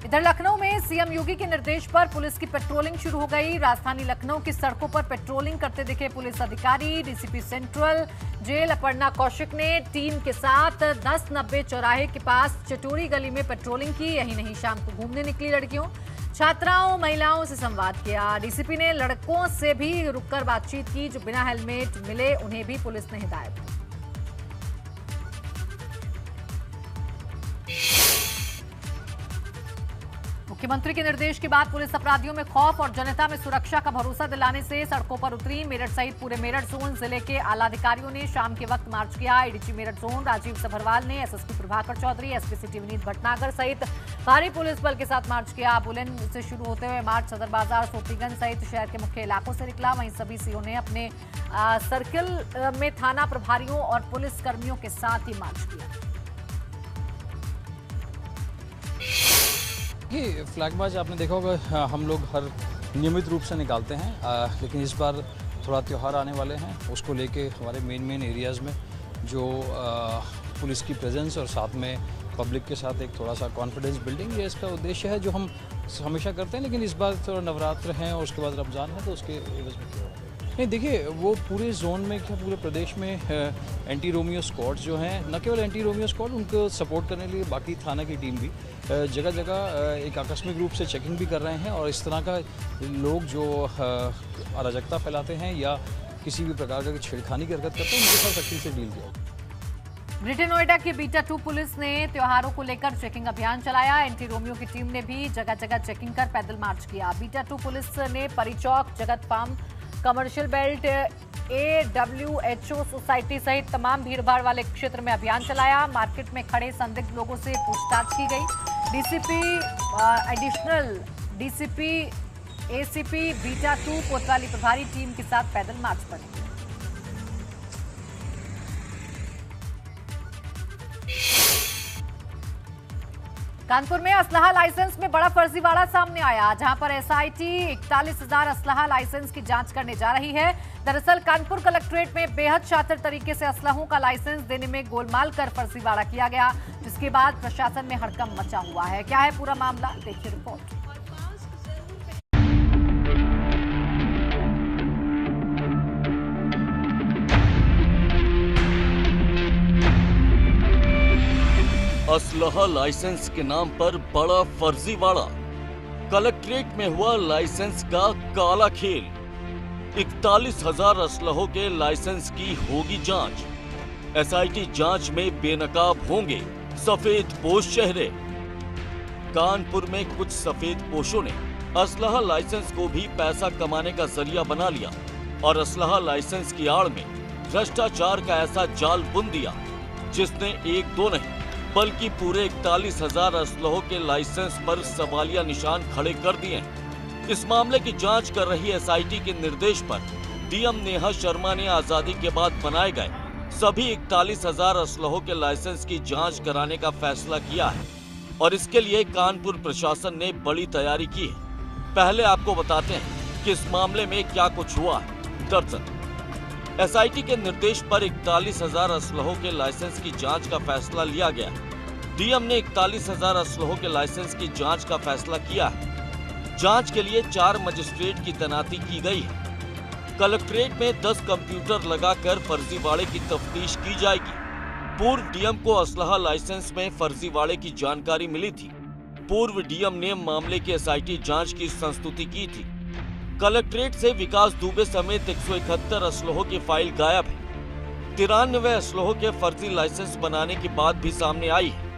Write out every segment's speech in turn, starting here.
इधर लखनऊ में सीएम योगी के निर्देश पर पुलिस की पेट्रोलिंग शुरू हो गई। राजधानी लखनऊ की सड़कों पर पेट्रोलिंग करते दिखे पुलिस अधिकारी। DCP central jail Aparna Kaushik ने टीम के साथ 1090 चौराहे के पास चटोरी गली में पेट्रोलिंग की। यही नहीं, शाम को घूमने निकली लड़कियों, छात्राओं, महिलाओं से संवाद किया। डीसीपी ने लड़कों से भी रुककर बातचीत की। जो बिना हेलमेट मिले उन्हें भी पुलिस ने हिदायत दी। मुख्यमंत्री के निर्देश के बाद पुलिस अपराधियों में खौफ और जनता में सुरक्षा का भरोसा दिलाने से सड़कों पर उतरी। मेरठ सहित पूरे मेरठ जोन जिले के आला अधिकारियों ने शाम के वक्त मार्च किया। एडीजी मेरठ जोन राजीव सभरवाल ने SSP Prabhakar Chaudhary, SP city Vineet Bhatnagar सहित भारी पुलिस बल के साथ मार्च किया। बुलेन से शुरू होते हुए मार्च सदर बाजार, सोफीगंज सहित शहर के मुख्य इलाकों से निकला। वहीं सभी सीओ ने अपने सर्किल में थाना प्रभारियों और पुलिस कर्मियों के साथ ही मार्च किया। ये फ्लैग मार्च आपने देखा होगा, हम लोग हर नियमित रूप से निकालते हैं, लेकिन इस बार थोड़ा त्यौहार आने वाले हैं, उसको लेके हमारे मेन एरियाज़ में जो पुलिस की प्रेजेंस और साथ में पब्लिक के साथ एक थोड़ा सा कॉन्फिडेंस बिल्डिंग, ये इसका उद्देश्य है जो हम हमेशा करते हैं। लेकिन इस बार थोड़ा नवरात्र हैं और उसके बाद रमज़ान है, तो उसके एवज में नहीं, देखिए वो पूरे जोन में क्या पूरे प्रदेश में एंटी रोमियो स्क्वाड जो हैं, न केवल एंटी रोमियो स्क्वाड, उनको सपोर्ट करने के लिए बाकी थाना की टीम भी जगह जगह एक आकस्मिक रूप से चेकिंग भी कर रहे हैं। और इस तरह का लोग जो अराजकता फैलाते हैं या किसी भी प्रकार का छेड़खानी की हरकत करते हैं, उनके साथ सख्ती से डील किया। ग्रेटर नोएडा की बीटा 2 पुलिस ने त्योहारों को लेकर चेकिंग अभियान चलाया। एंटी रोमियो की टीम ने भी जगह जगह चेकिंग कर पैदल मार्च किया। बीटा 2 पुलिस ने Pari Chowk, Jagat farm, commercial belt, AWHO society सहित तमाम भीड़भाड़ वाले क्षेत्र में अभियान चलाया। मार्केट में खड़े संदिग्ध लोगों से पूछताछ की गई। DCP additional DCP ACP beta 2 कोतवाली प्रभारी टीम के साथ पैदल मार्च पर। कानपुर में असलहा लाइसेंस में बड़ा फर्जीवाड़ा सामने आया, जहां पर एसआईटी 41,000 असलहा लाइसेंस की जांच करने जा रही है। दरअसल कानपुर कलेक्ट्रेट में बेहद शातिर तरीके से असलहों का लाइसेंस देने में गोलमाल कर फर्जीवाड़ा किया गया, जिसके बाद प्रशासन में हड़कंप मचा हुआ है। क्या है पूरा मामला, देखिए रिपोर्ट। असलहा लाइसेंस के नाम पर बड़ा फर्जीवाड़ा। कलेक्ट्रेट में हुआ लाइसेंस का काला खेल। 41,000 असलहों के लाइसेंस की होगी जांच। एसआईटी जांच में बेनकाब होंगे सफेद पोश चेहरे। कानपुर में कुछ सफेद पोशों ने असलहा लाइसेंस को भी पैसा कमाने का जरिया बना लिया और असलहा लाइसेंस की आड़ में भ्रष्टाचार का ऐसा जाल बुन दिया जिसने एक दो नहीं बल्कि पूरे 41,000 असलहों के लाइसेंस पर सवालिया निशान खड़े कर दिए हैं। इस मामले की जांच कर रही एसआईटी के निर्देश पर डीएम नेहा शर्मा ने आजादी के बाद बनाए गए सभी 41,000 असलहों के लाइसेंस की जांच कराने का फैसला किया है और इसके लिए कानपुर प्रशासन ने बड़ी तैयारी की है। पहले आपको बताते हैं कि इस मामले में क्या कुछ हुआ है। दरअसल एसआईटी के निर्देश पर 41,000 असलहों के लाइसेंस की जांच का फैसला लिया गया। डीएम ने 41,000 असलहों के लाइसेंस की जांच का फैसला किया है। जांच के लिए 4 मजिस्ट्रेट की तैनाती की गई है। कलेक्ट्रेट में 10 कंप्यूटर लगाकर फर्जीवाड़े की तफ्तीश की जाएगी। पूर्व डीएम को असलहा लाइसेंस में फर्जीवाड़े की जानकारी मिली थी। पूर्व डीएम ने मामले की एसआईटी जांच की संस्तुति की थी। कलेक्ट्रेट से विकास दुबे समेत 171 असलहों की फाइल गायब है। 93 असलहों के फर्जी लाइसेंस बनाने की बात भी सामने आई है।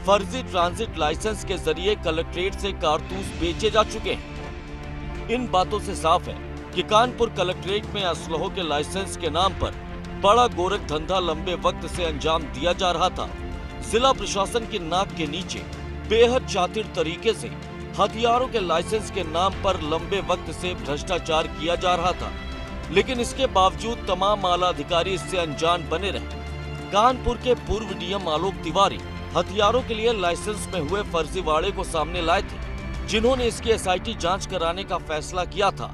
फर्जी ट्रांजिट लाइसेंस के जरिए कलेक्ट्रेट से कारतूस बेचे जा चुके हैं। इन बातों से साफ है कि कानपुर कलेक्ट्रेट में असलहों के लाइसेंस के नाम पर बड़ा गोरख धंधा लंबे वक्त से अंजाम दिया जा रहा था। जिला प्रशासन की नाक के नीचे बेहद शातिर तरीके से हथियारों के लाइसेंस के नाम पर लंबे वक्त से भ्रष्टाचार किया जा रहा था, लेकिन इसके बावजूद तमाम आला अधिकारी इससे अनजान बने रहे। कानपुर के पूर्व डीएम आलोक तिवारी हथियारों के लिए लाइसेंस में हुए फर्जीवाड़े को सामने लाए थे, जिन्होंने इसकी एसआईटी जांच कराने का फैसला किया था,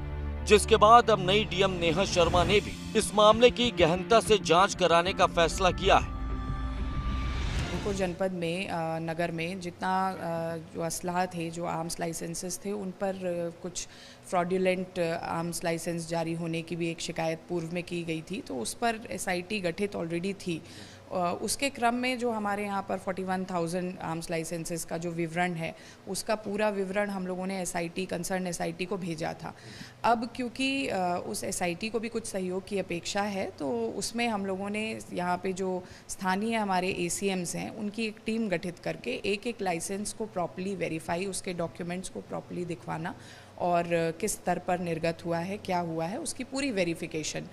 जिसके बाद अब नई डीएम नेहा शर्मा ने भी इस मामले की गहनता से जांच कराने का फैसला किया है। जौनपुर जनपद में नगर में जितना जो असलहा थे, जो आर्म्स लाइसेंसेस थे, उन पर कुछ फ्रॉडुलेंट आर्म्स लाइसेंस जारी होने की भी एक शिकायत पूर्व में की गई थी, तो उस पर SIT गठित ऑलरेडी थी। उसके क्रम में जो हमारे यहाँ पर 41,000 आर्म्स लाइसेंसेस का जो विवरण है, उसका पूरा विवरण हम लोगों ने कंसर्न SIT को भेजा था। अब क्योंकि उस SIT को भी कुछ सहयोग की अपेक्षा है, तो उसमें हम लोगों ने यहाँ पे जो स्थानीय हमारे ACMs हैं, उनकी एक टीम गठित करके एक लाइसेंस को प्रॉपर्ली वेरीफाई, उसके डॉक्यूमेंट्स को प्रॉपर्ली दिखवाना और किस स्तर पर निर्गत हुआ है, क्या हुआ है, उसकी पूरी वेरिफिकेशन,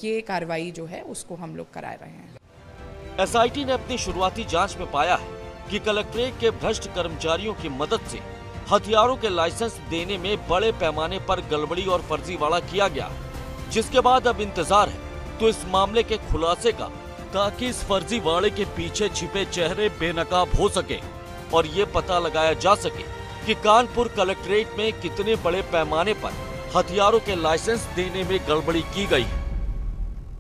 ये कार्रवाई जो है उसको हम लोग करा रहे हैं। SIT ने अपनी शुरुआती जांच में पाया है कि कलेक्ट्रेट के भ्रष्ट कर्मचारियों की मदद से हथियारों के लाइसेंस देने में बड़े पैमाने पर गड़बड़ी और फर्जीवाड़ा किया गया, जिसके बाद अब इंतजार है तो इस मामले के खुलासे का, ताकि इस फर्जीवाड़े के पीछे छिपे चेहरे बेनकाब हो सके और ये पता लगाया जा सके कि कानपुर कलेक्ट्रेट में कितने बड़े पैमाने पर हथियारों के लाइसेंस देने में गड़बड़ी की गई है।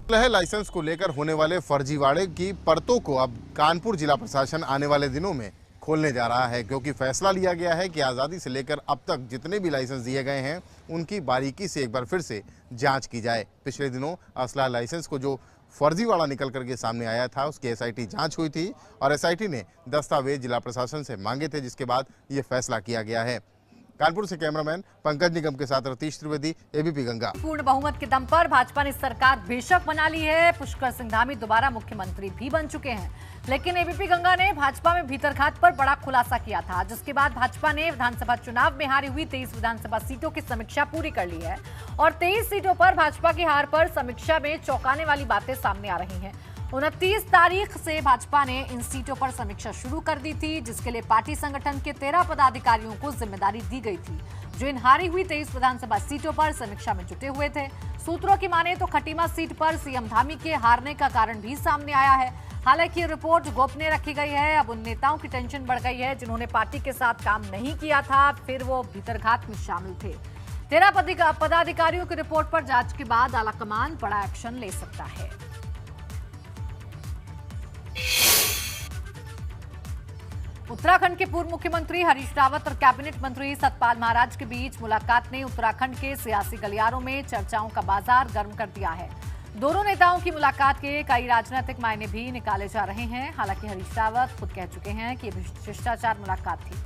लाइसेंस को लेकर होने वाले फर्जीवाड़े की परतों को अब कानपुर जिला प्रशासन आने वाले दिनों में खोलने जा रहा है, क्योंकि फैसला लिया गया है कि आज़ादी से लेकर अब तक जितने भी लाइसेंस दिए गए हैं उनकी बारीकी से एक बार फिर से जांच की जाए। पिछले दिनों असला लाइसेंस को जो फर्जीवाड़ा निकल करके सामने आया था, उसकी SIT जांच हुई थी और SIT ने दस्तावेज जिला प्रशासन से मांगे थे, जिसके बाद ये फैसला किया गया है। कानपुर से कैमरामैन पंकज निगम के साथ रतीश त्रिवेदी, ABP गंगा। पूर्ण बहुमत के दम पर भाजपा ने सरकार बेशक बना ली है, पुष्कर सिंह धामी दोबारा मुख्यमंत्री भी बन चुके हैं, लेकिन ABP गंगा ने भाजपा में भीतरघात पर बड़ा खुलासा किया था, जिसके बाद भाजपा ने विधानसभा चुनाव में हारी हुई 23 विधानसभा सीटों की समीक्षा पूरी कर ली है और 23 सीटों पर भाजपा की हार पर समीक्षा में चौंकाने वाली बातें सामने आ रही हैं। 29 तारीख से भाजपा ने इन सीटों पर समीक्षा शुरू कर दी थी, जिसके लिए पार्टी संगठन के 13 पदाधिकारियों को जिम्मेदारी दी गई थी, जो इन हारी हुई 23 विधानसभा सीटों पर समीक्षा में जुटे हुए थे। सूत्रों की माने तो खटीमा सीट पर CM धामी के हारने का कारण भी सामने आया है। हालांकि ये रिपोर्ट गोपनीय रखी गई है। अब उन नेताओं की टेंशन बढ़ गई है जिन्होंने पार्टी के साथ काम नहीं किया था, फिर वो भीतरघात में शामिल थे। 13 पदाधिकारियों की रिपोर्ट पर जांच के बाद आलाकमान बड़ा एक्शन ले सकता है। उत्तराखंड के पूर्व मुख्यमंत्री हरीश रावत और कैबिनेट मंत्री सतपाल महाराज के बीच मुलाकात ने उत्तराखंड के सियासी गलियारों में चर्चाओं का बाजार गर्म कर दिया है। दोनों नेताओं की मुलाकात के कई राजनीतिक मायने भी निकाले जा रहे हैं। हालांकि हरीश रावत खुद कह चुके हैं कि यह शिष्टाचार मुलाकात थी।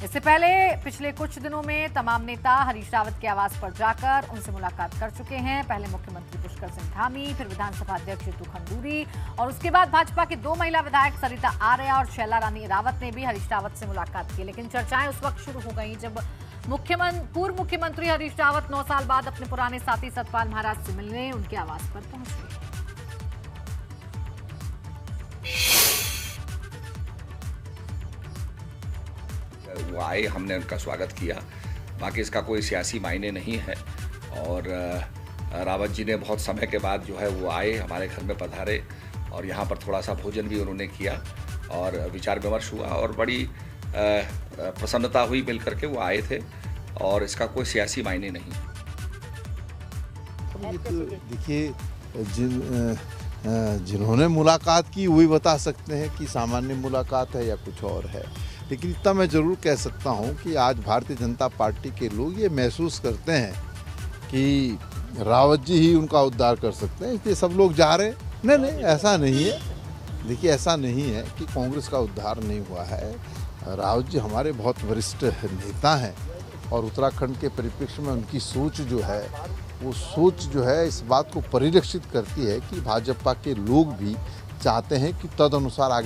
इससे पहले पिछले कुछ दिनों में तमाम नेता हरीश रावत के आवास पर जाकर उनसे मुलाकात कर चुके हैं। पहले मुख्यमंत्री पुष्कर सिंह धामी, फिर विधानसभा अध्यक्ष रितु खंडूरी और उसके बाद भाजपा की 2 महिला विधायक सरिता आर्या और शैला रानी रावत ने भी हरीश रावत से मुलाकात की। लेकिन चर्चाएं उस वक्त शुरू हो गई जब पूर्व मुख्यमंत्री हरीश रावत 9 साल बाद अपने पुराने साथी सतपाल महाराज से मिलने उनके आवास पर पहुंचे। वो आए, हमने उनका स्वागत किया। बाकी इसका कोई सियासी मायने नहीं है और रावत जी ने बहुत समय के बाद जो है वो आए, हमारे घर में पधारे और यहाँ पर थोड़ा सा भोजन भी उन्होंने किया और विचार विमर्श हुआ और बड़ी प्रसन्नता हुई मिल करके वो आए थे और इसका कोई सियासी मायने नहीं। देखिए, जिन्होंने मुलाकात की वही बता सकते हैं कि सामान्य मुलाकात है या कुछ और है, लेकिन इतना मैं ज़रूर कह सकता हूं कि आज भारतीय जनता पार्टी के लोग ये महसूस करते हैं कि रावत जी ही उनका उद्धार कर सकते हैं, इसलिए सब लोग जा रहे हैं। नहीं, ऐसा नहीं है। देखिए, ऐसा नहीं है कि कांग्रेस का उद्धार नहीं हुआ है। रावत जी हमारे बहुत वरिष्ठ नेता हैं और उत्तराखंड के परिप्रेक्ष्य में उनकी सोच जो है, वो सोच जो है इस बात को परिलक्षित करती है कि भाजपा के लोग भी चाहते हैं कि तदनुसार आगे